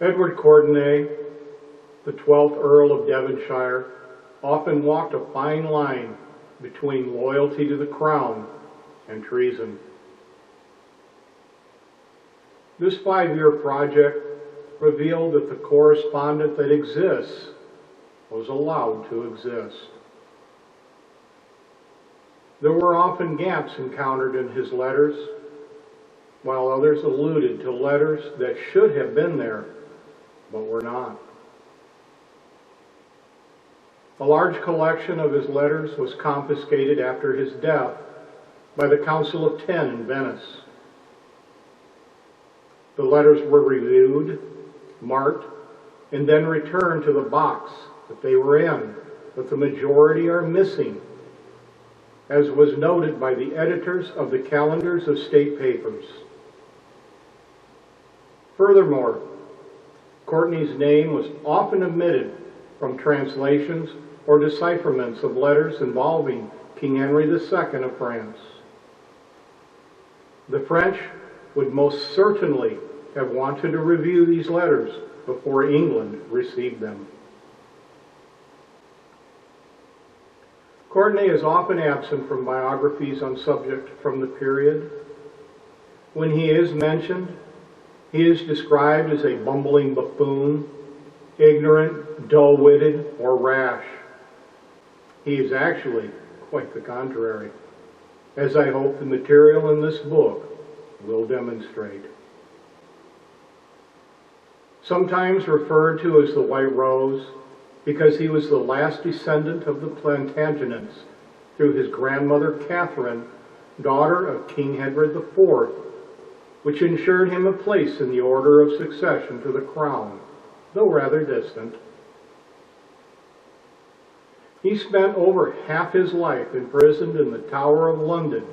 Edward Courtenay, the 12th Earl of Devonshire, often walked a fine line between loyalty to the crown and treason. This 5-year project revealed that the correspondent that exists was allowed to exist. There were often gaps encountered in his letters, while others alluded to letters that should have been there, but were not. A large collection of his letters was confiscated after his death by the Council of Ten in Venice. The letters were reviewed, marked, and then returned to the box that they were in, but the majority are missing, as was noted by the editors of the calendars of state papers. Furthermore, Courtenay's name was often omitted from translations or decipherments of letters involving King Henry II of France. The French would most certainly have wanted to review these letters before England received them. Courtenay is often absent from biographies on subject from the period. When he is mentioned, he is described as a bumbling buffoon, ignorant, dull-witted, or rash. He is actually quite the contrary, as I hope the material in this book will demonstrate. Sometimes referred to as the White Rose, because he was the last descendant of the Plantagenets through his grandmother Catherine, daughter of King Edward IV, which ensured him a place in the order of succession to the crown, though rather distant. He spent over half his life imprisoned in the Tower of London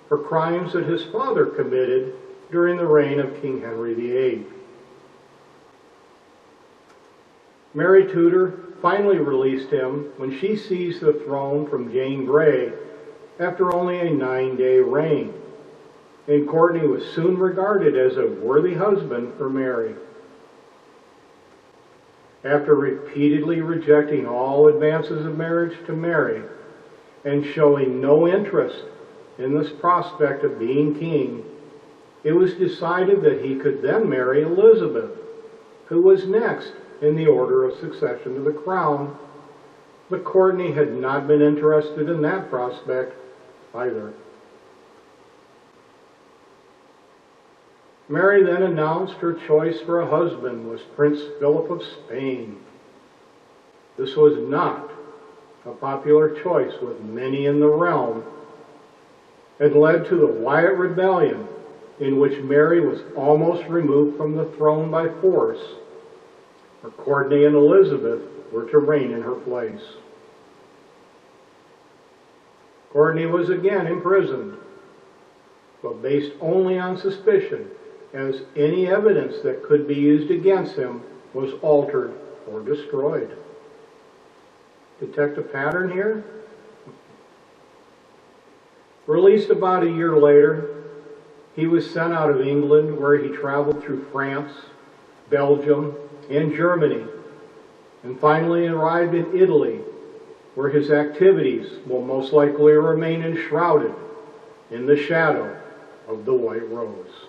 for crimes that his father committed during the reign of King Henry VIII. Mary Tudor finally released him when she seized the throne from Jane Grey after only a 9-day reign, and Courtenay was soon regarded as a worthy husband for Mary. After repeatedly rejecting all advances of marriage to Mary and showing no interest in this prospect of being king, it was decided that he could then marry Elizabeth, who was next in the order of succession to the crown, but Courtenay had not been interested in that prospect either. Mary then announced her choice for a husband was Prince Philip of Spain. This was not a popular choice with many in the realm, and led to the Wyatt Rebellion, in which Mary was almost removed from the throne by force, where Courtenay and Elizabeth were to reign in her place. Courtenay was again imprisoned, but based only on suspicion, as any evidence that could be used against him was altered or destroyed. Detect a pattern here? Released about a year later, he was sent out of England, where he traveled through France, Belgium, and Germany, and finally arrived in Italy, where his activities will most likely remain enshrouded in the shadow of the White Rose.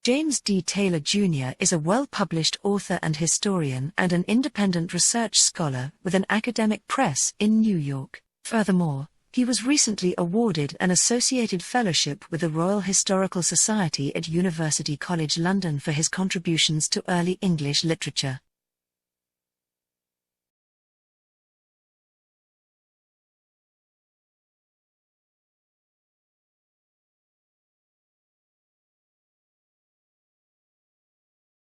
James D. Taylor Jr. is a well-published author and historian and an independent research scholar with an academic press in New York. Furthermore, he was recently awarded an associated fellowship with the Royal Historical Society at University College London for his contributions to early English literature.